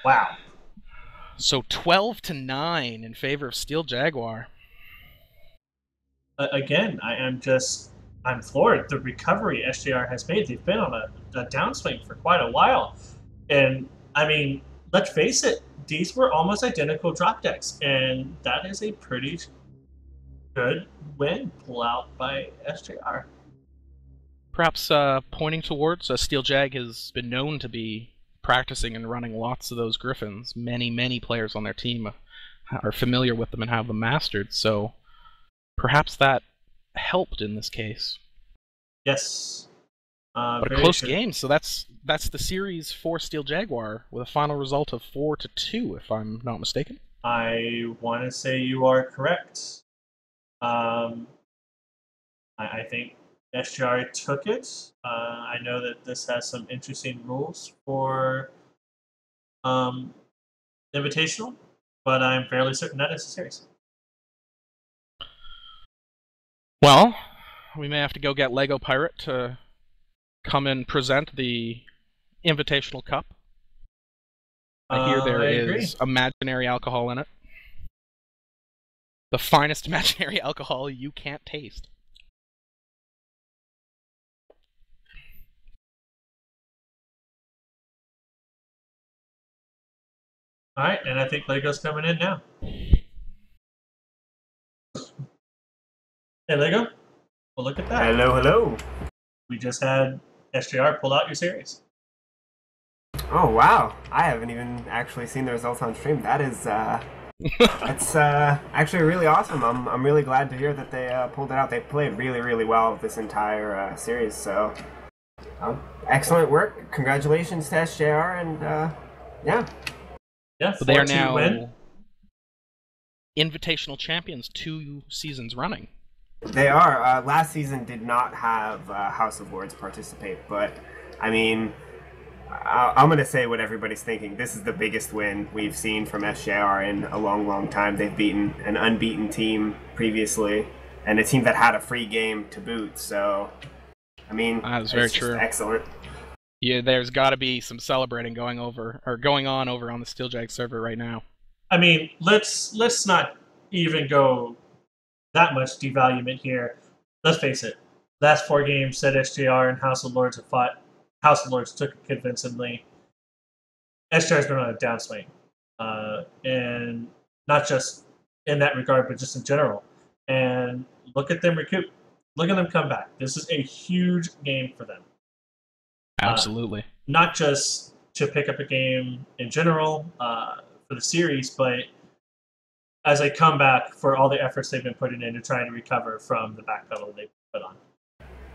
Wow. So 12-9 in favor of Steel Jaguar. Again, I'm floored. The recovery SJR has made, they've been on a downswing for quite a while. And, I mean, let's face it, these were almost identical drop decks, and that is a pretty good win pull out by SJR. Perhaps pointing towards Steel Jag has been known to be practicing and running lots of those Griffins. Many players on their team are familiar with them and have them mastered, so perhaps that helped in this case. Yes. But a close game, so that's the series for Steel Jaguar with a final result of 4-2, if I'm not mistaken. I want to say you are correct. I think SJR took it. I know that this has some interesting rules for Invitational, but I'm fairly certain that is a series. Well, we may have to go get Lego Pirate to come and present the Invitational Cup. I hear there is imaginary alcohol in it. The finest imaginary alcohol you can't taste. All right, and I think Lego's coming in now. Hey, Lego. Well, look at that. Hello. We just had SJR pull out your series. Oh, wow. I haven't even actually seen the results on stream. That is, that's actually really awesome. I'm really glad to hear that they pulled it out. They played really well this entire series, so excellent work. Congratulations to SJR, and yeah. Yeah, so they are now Invitational champions 2 seasons running. They are. Last season did not have House of Lords participate, but I mean, I'm going to say what everybody's thinking. This is the biggest win we've seen from SJR in a long time. They've beaten an unbeaten team previously, and a team that had a free game to boot. So, I mean, that's very true. Excellent. Yeah, there's got to be some celebrating going on over on the Steeljag server right now. I mean, let's not even go that much devaluement here. Let's face it. Last 4 games that SJR and House of Lords have fought, House of Lords took it convincingly. SJR's been on a downswing. And not just in that regard, but just in general. And look at them recoup. Look at them come back. This is a huge game for them. Absolutely. Not just to pick up a game in general for the series, but as they come back for all the efforts they've been putting into trying to recover from the backpedal they put on.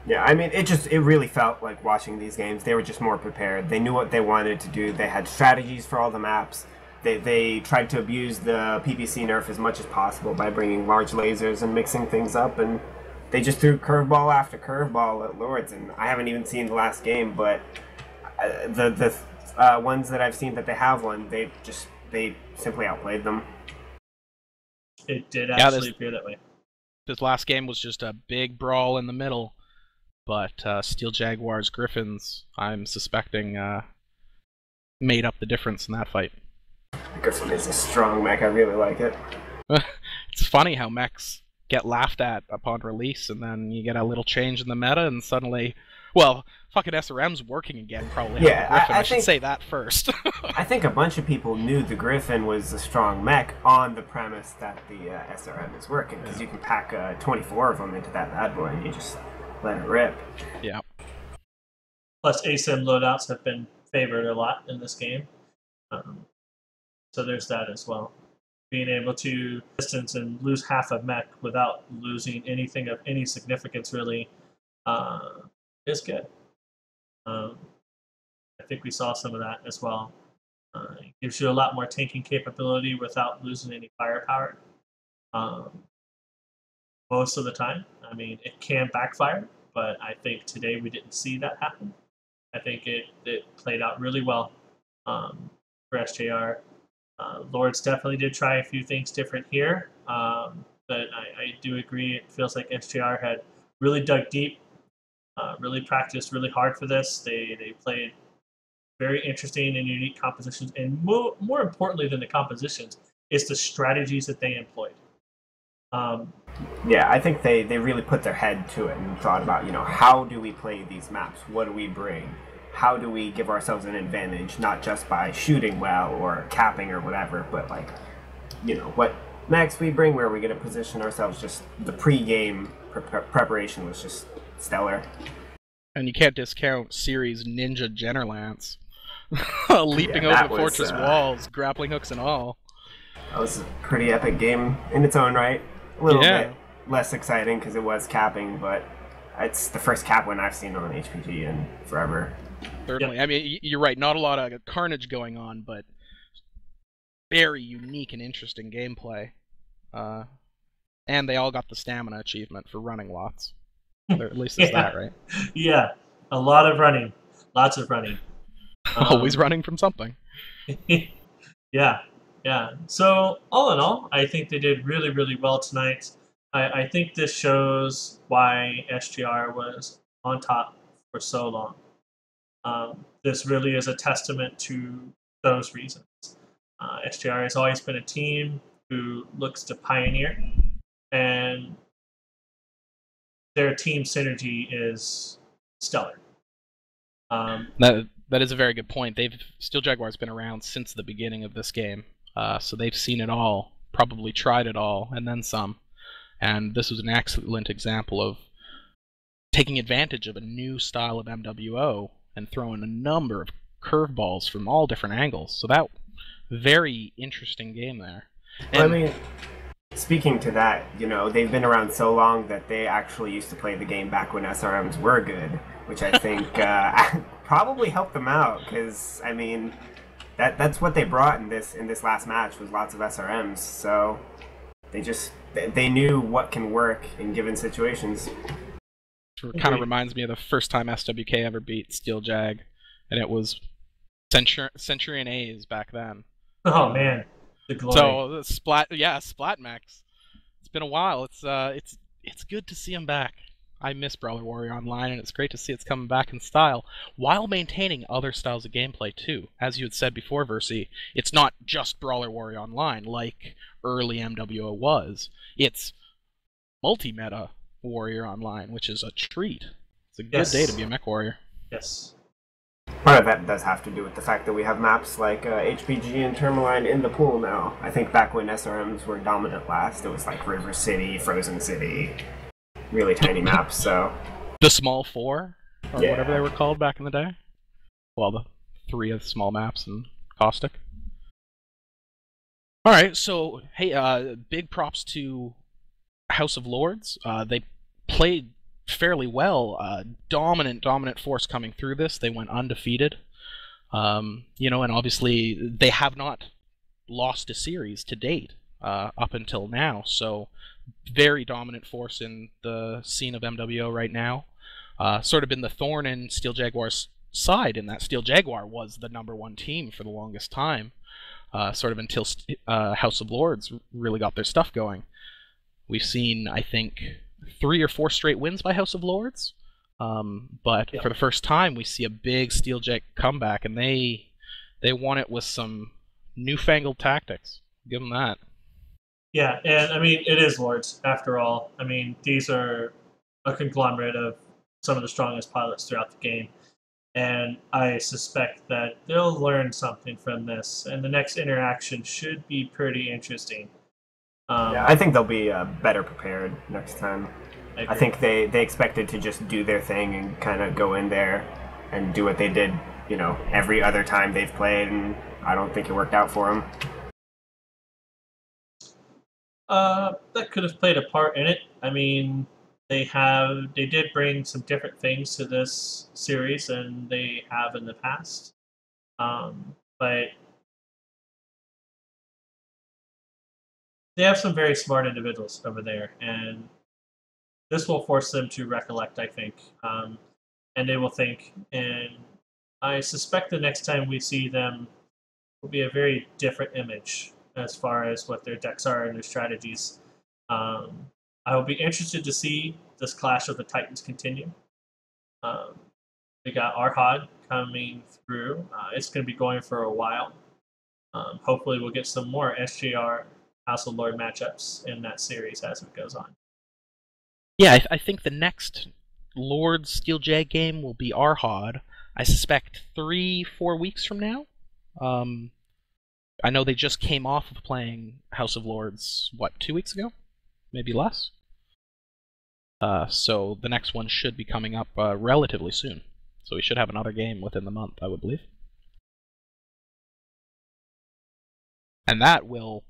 Yeah, I mean, it really felt like watching these games. They were just more prepared. They knew what they wanted to do. They had strategies for all the maps. They tried to abuse the PPC nerf as much as possible by bringing large lasers and mixing things up, and they just threw curveball after curveball at Lords. And I haven't even seen the last game, but the ones that I've seen that they have won, they simply outplayed them. It did actually appear that way. This last game was just a big brawl in the middle, but Steel Jaguars Griffins, I'm suspecting, made up the difference in that fight. Griffin is a strong mech. I really like it. It's funny how mechs get laughed at upon release, and then you get a little change in the meta, and suddenly, well, fucking SRM's working again, probably. Yeah, Griffin. I should say that first. I think a bunch of people knew the Griffin was a strong mech on the premise that the SRM is working, because you can pack 24 of them into that bad boy, and you just let it rip. Yeah. Plus, ASIM loadouts have been favored a lot in this game. So there's that as well. Being able to distance and lose half a mech without losing anything of any significance really is good. I think we saw some of that as well. It gives you a lot more tanking capability without losing any firepower. Most of the time. I mean, it can backfire, but I think today we didn't see that happen. I think it played out really well for SJR. Lords definitely did try a few things different here, but I do agree it feels like SJR had really dug deep, really practiced really hard for this. They played very interesting and unique compositions, and more importantly than the compositions, is the strategies that they employed. Yeah, I think they really put their head to it and thought about, how do we play these maps? What do we bring? How do we give ourselves an advantage, not just by shooting well or capping or whatever, but like, what max we bring, where are we going to position ourselves? Just the pre-game preparation was just stellar. And you can't discount Series Ninja Jennerlance. Leaping over fortress walls, grappling hooks and all. That was a pretty epic game in its own right. A little bit less exciting because it was capping, but it's the first cap win I've seen on HPG in forever. Certainly. I mean, you're right, not a lot of carnage going on, but very unique and interesting gameplay. And they all got the stamina achievement for running lots. Or at least it's that, right? Yeah, a lot of running. Lots of running. Always running from something. Yeah. So, all in all, I think they did really, really well tonight. I think this shows why SJR was on top for so long. This really is a testament to those reasons. SJR has always been a team who looks to pioneer, and their team synergy is stellar. That is a very good point. Steel Jaguar's been around since the beginning of this game, so they've seen it all, probably tried it all, and then some. And this was an excellent example of taking advantage of a new style of MWO and throwing a number of curveballs from all different angles. So that very interesting game there. And, I mean, speaking to that, they've been around so long that they actually used to play the game back when SRMs were good, which I think probably helped them out, because I mean, that's what they brought in this last match, was lots of SRMs. So they knew what can work in given situations. It kind of reminds me of the first time SWK ever beat Steel Jag, and it was Centurion A's back then. Oh man, the glory. So Splat Max. It's been a while. It's good to see him back. I miss Brawler Warrior Online, and it's great to see it's coming back in style, while maintaining other styles of gameplay too. As you had said before, Versi, it's not just Brawler Warrior Online like early MWO was. It's multi-meta Warrior Online, which is a treat. It's a good day to be a mech warrior. Yes. Part of that does have to do with the fact that we have maps like HPG and Tourmaline in the pool now. I think back when SRMs were dominant last, it was like River City, Frozen City, really tiny maps. So the Small Four, or whatever they were called back in the day. Well, the three of the small maps and Caustic. All right, so hey, big props to House of Lords. They played fairly well. Dominant force coming through this. They went undefeated. And obviously they have not lost a series to date up until now. So very dominant force in the scene of MWO right now. Sort of been the thorn in Steel Jaguar's side, in that Steel Jaguar was the #1 team for the longest time. Sort of until House of Lords really got their stuff going. We've seen, I think, 3 or 4 straight wins by House of Lords, but for the first time we see a big Steel Jag comeback, and they won it with some newfangled tactics. Give them that. Yeah, and I mean, it is Lords, after all. I mean, these are a conglomerate of some of the strongest pilots throughout the game, and I suspect that they'll learn something from this, and the next interaction should be pretty interesting. I think they'll be better prepared next time. I think they expected to just do their thing and kind of go in there and do what they did, every other time they've played, and I don't think it worked out for them. That could have played a part in it. I mean, they did bring some different things to this series than they have in the past. But they have some very smart individuals over there, and this will force them to recollect, I think. And they will think, and I suspect the next time we see them will be a very different image as far as what their decks are and their strategies. I will be interested to see this clash of the Titans continue. We got Arhad coming through. It's going to be going for a while. Hopefully, we'll get some more SJR House of Lord matchups in that series as it goes on. Yeah, I think the next Lord Steeljag game will be Arhad. I suspect 3-4 weeks from now. I know they just came off of playing House of Lords, 2 weeks ago? Maybe less? So the next one should be coming up relatively soon. So we should have another game within the month, I would believe. And that will...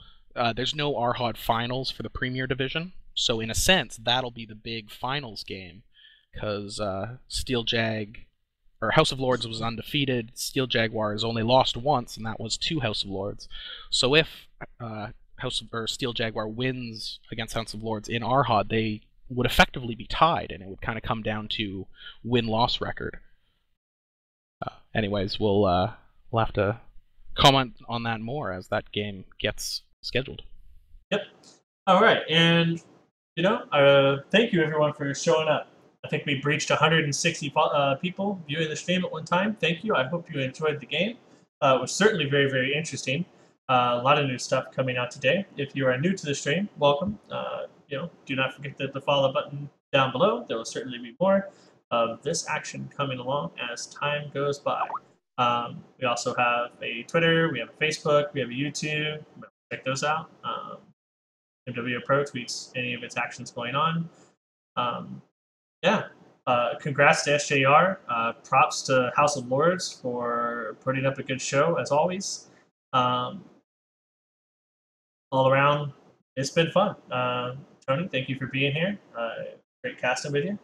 there's no Arhad finals for the Premier Division, so in a sense, that'll be the big finals game, because Steeljag... or House of Lords was undefeated, Steel Jaguars only lost once, and that was to House of Lords. So if Steel Jaguar wins against House of Lords in Arhad, they would effectively be tied, and it would kind of come down to win-loss record. Anyways, we'll have to comment on that more as that game gets scheduled. Yep. All right, and thank you everyone for showing up. I think we breached 160 people viewing the stream at one time. Thank you. I hope you enjoyed the game. It was certainly very, very interesting. A lot of new stuff coming out today. If you are new to the stream, welcome. Do not forget the follow button down below. There will certainly be more of this action coming along as time goes by. We also have a Twitter, we have a Facebook, we have a YouTube. Check those out. MW Pro tweets any of its actions going on. Congrats to SJR. Props to House of Lords for putting up a good show, as always. All around, it's been fun. Tony, thank you for being here. Great casting with you.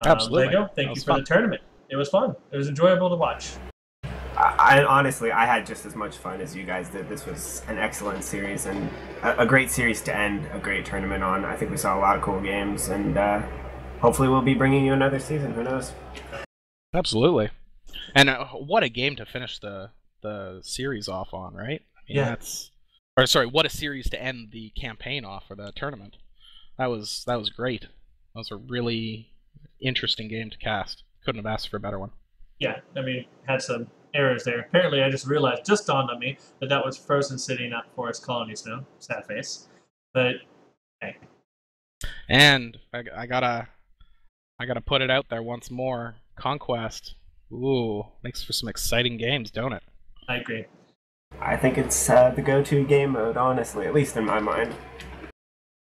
Absolutely. Lego, thank you for the tournament. It was fun. It was enjoyable to watch. I honestly, I had just as much fun as you guys did. This was an excellent series and a great series to end a great tournament on. I think we saw a lot of cool games, and hopefully we'll be bringing you another season. Who knows? Absolutely. And what a game to finish the series off on, right? I mean, what a series to end the campaign off for the tournament. That was great. That was a really interesting game to cast. Couldn't have asked for a better one. Yeah, I mean, had some errors there. Apparently, I just realized, just dawned on me, that was Frozen City, not Forest Colony Snow. Sad face. But, hey. And I gotta put it out there once more. Conquest. Ooh, makes for some exciting games, don't it? I agree. I think it's the go-to game mode, honestly, at least in my mind.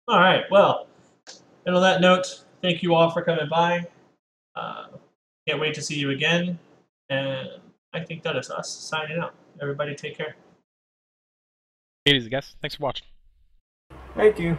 All right, well, and on that note, thank you all for coming by. Can't wait to see you again. And I think that is us signing out. Everybody take care. Take it easy, guys. Thanks for watching. Thank you.